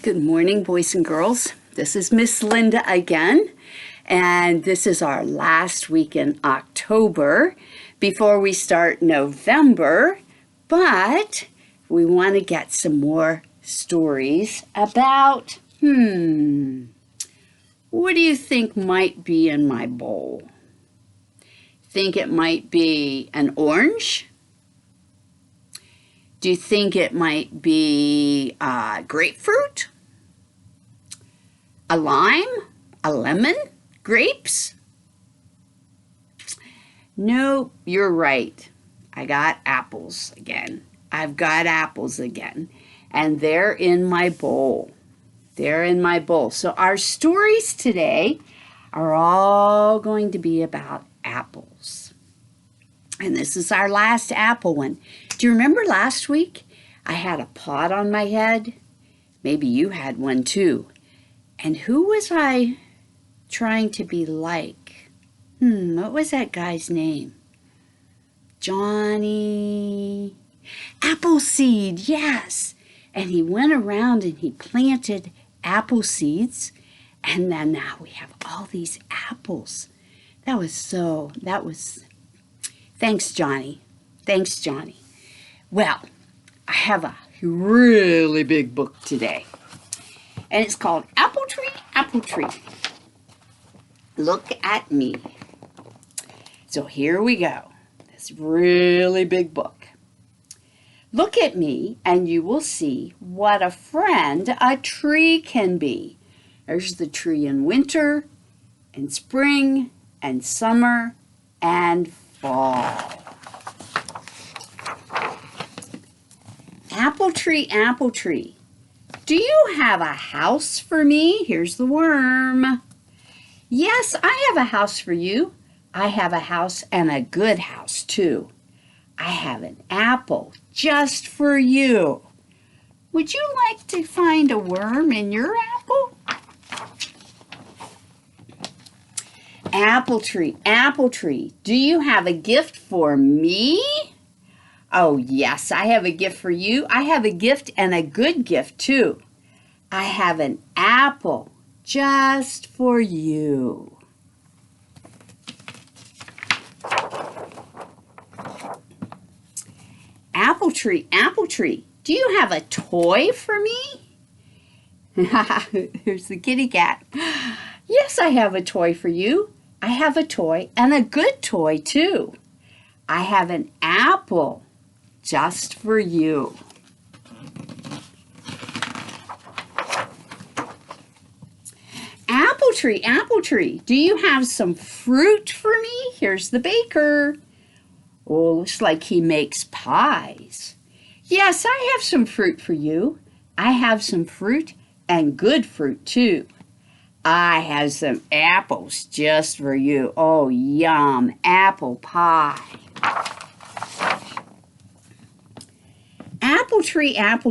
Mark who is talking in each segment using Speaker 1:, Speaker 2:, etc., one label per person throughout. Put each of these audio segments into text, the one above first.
Speaker 1: Good morning, boys and girls. This is Miss Linda again, and this is our last week in October before we start November, but we want to get some more stories about, what do you think might be in my bowl? Think it might be an orange? Do you think it might be grapefruit? A lime? A lemon? Grapes? No, you're right. I got apples again. I've got apples again. And they're in my bowl. They're in my bowl. So our stories today are all going to be about apples. And this is our last apple one. Do you remember last week I had a pot on my head? Maybe you had one too. And who was I trying to be like? What was that guy's name? Johnny Appleseed, yes. And he went around and he planted apple seeds. And then now we have all these apples. Thanks, Johnny. Thanks, Johnny. Well, I have a really big book today. And it's called Apple Tree, Apple Tree. Look at me. So here we go. This really big book. Look at me and you will see what a friend a tree can be. There's the tree in winter, and spring, and summer, and fall. Apple tree, do you have a house for me? Here's the worm. Yes, I have a house for you. I have a house and a good house too. I have an apple just for you. Would you like to find a worm in your apple? Apple tree, do you have a gift for me? Oh, yes, I have a gift for you. I have a gift and a good gift, too. I have an apple just for you. Apple tree, do you have a toy for me? Here's the kitty cat. Yes, I have a toy for you. I have a toy and a good toy, too. I have an apple just for you. Apple tree, do you have some fruit for me? Here's the baker. Oh, looks like he makes pies. Yes, I have some fruit for you. I have some fruit and good fruit too. I have some apples just for you. Oh, yum, apple pie. Apple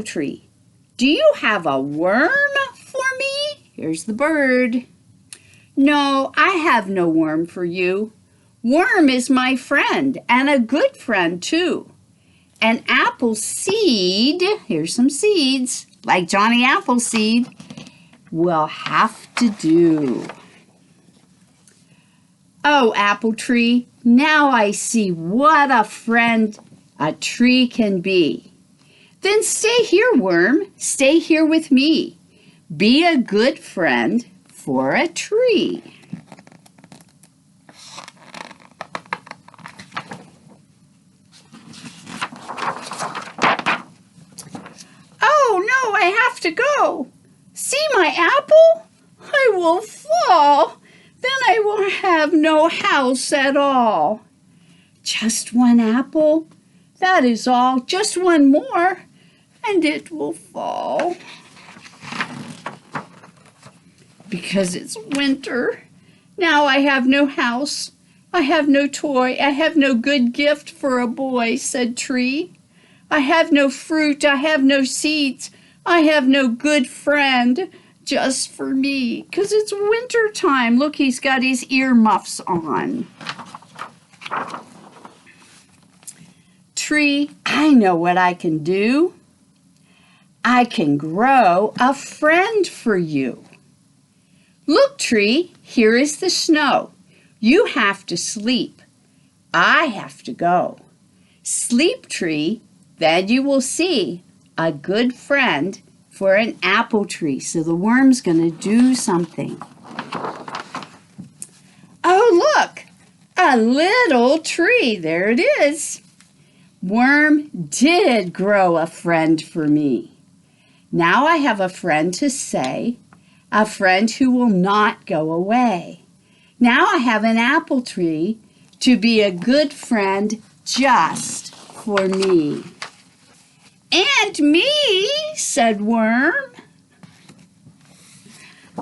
Speaker 1: tree, do you have a worm for me? Here's the bird. No, I have no worm for you. Worm is my friend and a good friend too. An apple seed, here's some seeds, like Johnny Appleseed, will have to do. Oh, apple tree, now I see what a friend a tree can be. Then stay here, worm. Stay here with me. Be a good friend for a tree. Oh, no, I have to go. See my apple? I will fall. Then I will have no house at all. Just one apple? That is all. Just one more, and it will fall. Because it's winter. Now I have no house. I have no toy. I have no good gift for a boy, said Tree. I have no fruit. I have no seeds. I have no good friend just for me. 'Cause it's winter time. Look, he's got his earmuffs on. Tree, I know what I can do. I can grow a friend for you. Look, tree, here is the snow. You have to sleep. I have to go. Sleep, tree, then you will see a good friend for an apple tree. So the worm's going to do something. Oh, look, a little tree. There it is. Worm did grow a friend for me. Now I have a friend to say, a friend who will not go away. Now I have an apple tree to be a good friend just for me. And me, said Worm.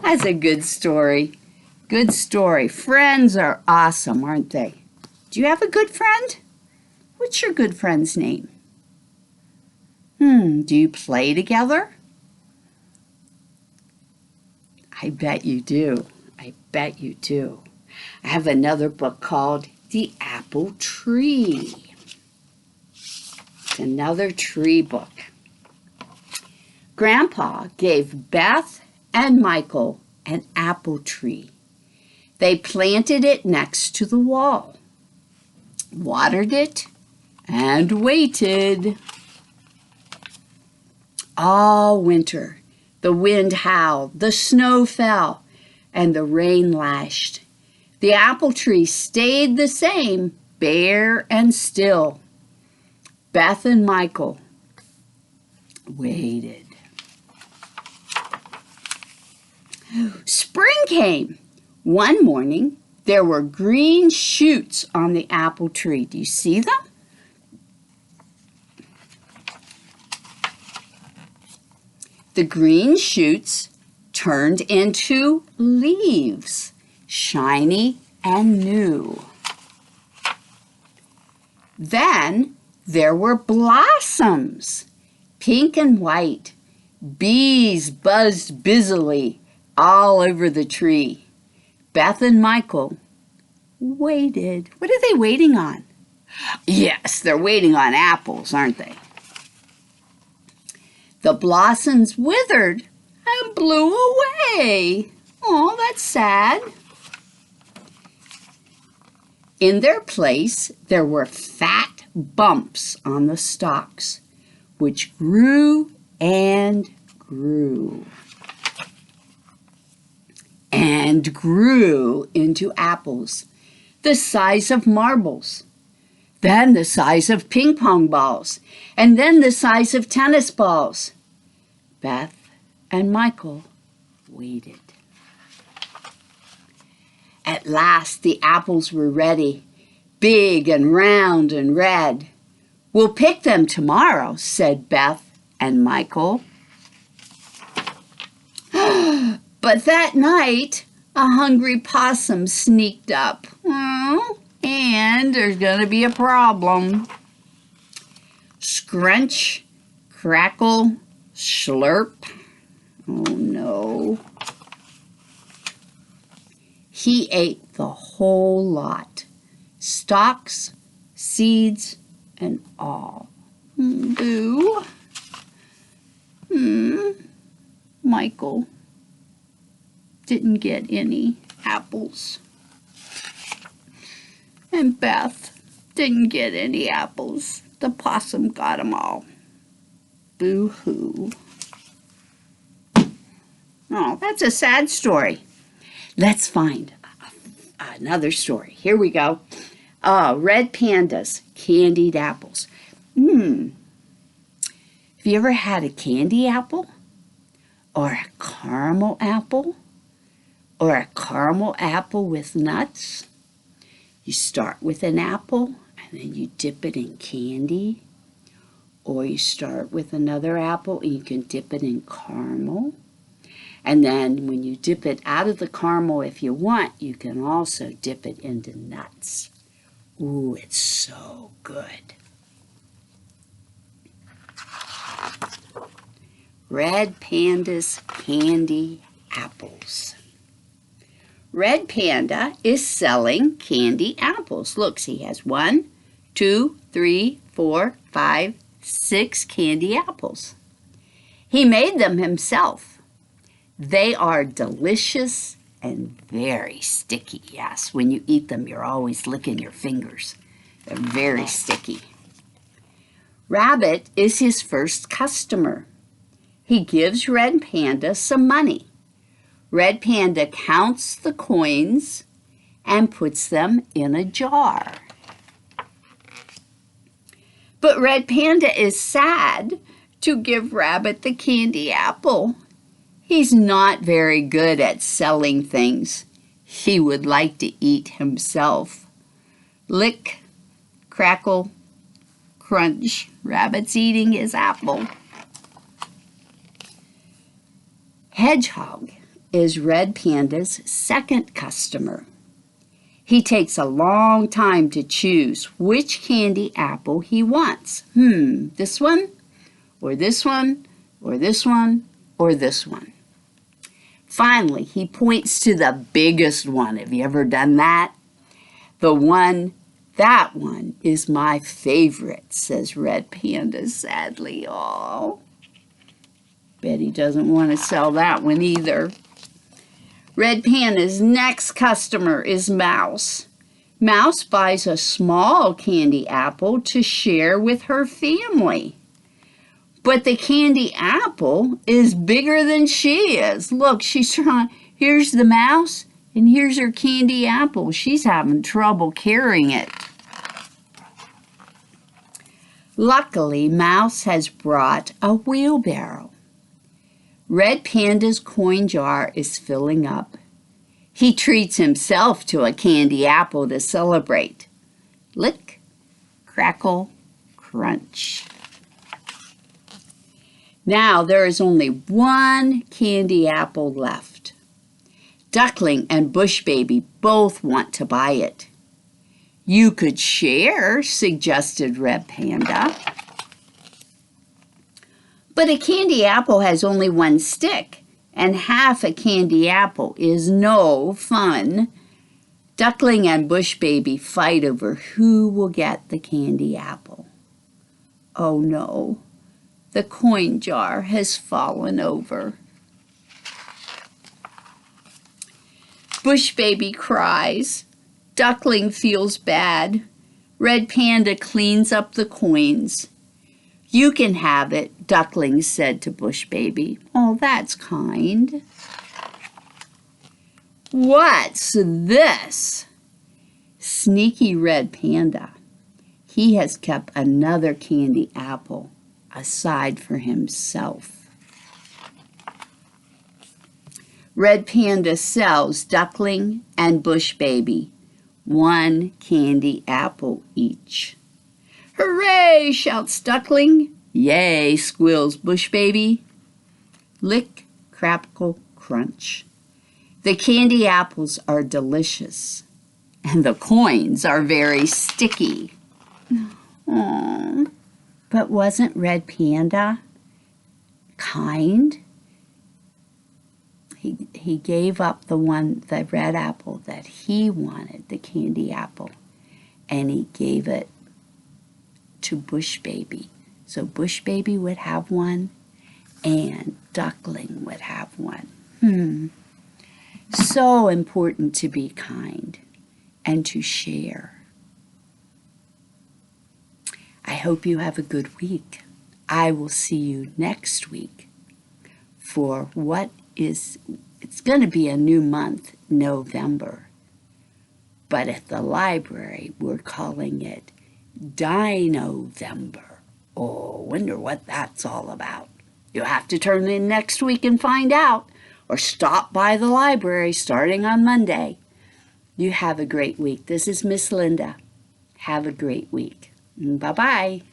Speaker 1: That's a good story. Good story. Friends are awesome, aren't they? Do you have a good friend? What's your good friend's name? Do you play together? I bet you do. I bet you do. I have another book called The Apple Tree. It's another tree book. Grandpa gave Beth and Michael an apple tree. They planted it next to the wall, watered it, and waited. All winter, the wind howled, the snow fell, and the rain lashed. The apple tree stayed the same, bare and still. Beth and Michael waited. Spring came. One morning, there were green shoots on the apple tree. Do you see them? The green shoots turned into leaves, shiny and new. Then there were blossoms, pink and white. Bees buzzed busily all over the tree. Beth and Michael waited. What are they waiting on? Yes, they're waiting on apples, aren't they? The blossoms withered and blew away. Oh, that's sad. In their place, there were fat bumps on the stalks, which grew and grew and grew into apples the size of marbles, then the size of ping pong balls, and then the size of tennis balls. Beth and Michael waited. At last the apples were ready, big and round and red. We'll pick them tomorrow, said Beth and Michael. But that night, a hungry possum sneaked up. And there's going to be a problem. Scrunch, crackle, slurp. Oh, no. He ate the whole lot, stalks, seeds, and all. Boo. Michael didn't get any apples. And Beth didn't get any apples. The possum got them all. Boo-hoo. Oh, that's a sad story. Let's find another story. Here we go. Red pandas, candied apples. Have you ever had a candy apple? Or a caramel apple? Or a caramel apple with nuts? You start with an apple and then you dip it in candy. Or you start with another apple and you can dip it in caramel. And then when you dip it out of the caramel, if you want, you can also dip it into nuts. Ooh, it's so good. Red Panda's candy apples. Red Panda is selling candy apples. Look, he has 1, 2, 3, 4, 5, 6 candy apples. He made them himself. They are delicious and very sticky. Yes, when you eat them, you're always licking your fingers. They're very sticky. Rabbit is his first customer. He gives Red Panda some money. Red Panda counts the coins and puts them in a jar. But Red Panda is sad to give Rabbit the candy apple. He's not very good at selling things he would like to eat himself. Lick, crackle, crunch. Rabbit's eating his apple. Hedgehog is Red Panda's second customer. He takes a long time to choose which candy apple he wants. This one, or this one, or this one, or this one. Finally, he points to the biggest one. Have you ever done that? That one is my favorite, says Red Panda sadly. Oh, bet he doesn't want to sell that one either. Red Panda's next customer is Mouse. Mouse buys a small candy apple to share with her family. But the candy apple is bigger than she is. Look, she's trying. Here's the mouse, and here's her candy apple. She's having trouble carrying it. Luckily, Mouse has brought a wheelbarrow. Red Panda's coin jar is filling up. He treats himself to a candy apple to celebrate. Lick, crackle, crunch. Now there is only one candy apple left. Duckling and Bush Baby both want to buy it. You could share, suggested Red Panda. But a candy apple has only one stick, and half a candy apple is no fun. Duckling and Bush Baby fight over who will get the candy apple. Oh no, the coin jar has fallen over. Bush Baby cries. Duckling feels bad. Red Panda cleans up the coins. You can have it, Duckling said to Bush Baby. Oh, that's kind. What's this? Sneaky Red Panda. He has kept another candy apple aside for himself. Red Panda sells Duckling and Bush Baby one candy apple each. Hooray, shouts Duckling. Yay, squeals Bush Baby. Lick, crackle, crunch. The candy apples are delicious, and the coins are very sticky. Aww. But wasn't Red Panda kind? He gave up the red apple that he wanted, the candy apple, and he gave it to Bush Baby. So Bush Baby would have one and Duckling would have one. So important to be kind and to share. I hope you have a good week. I will see you next week for it's going to be a new month, November. But at the library, we're calling it Dino-vember. Oh, wonder what that's all about. You'll have to turn in next week and find out, or stop by the library starting on Monday. You have a great week. This is Miss Linda. Have a great week. Bye-bye.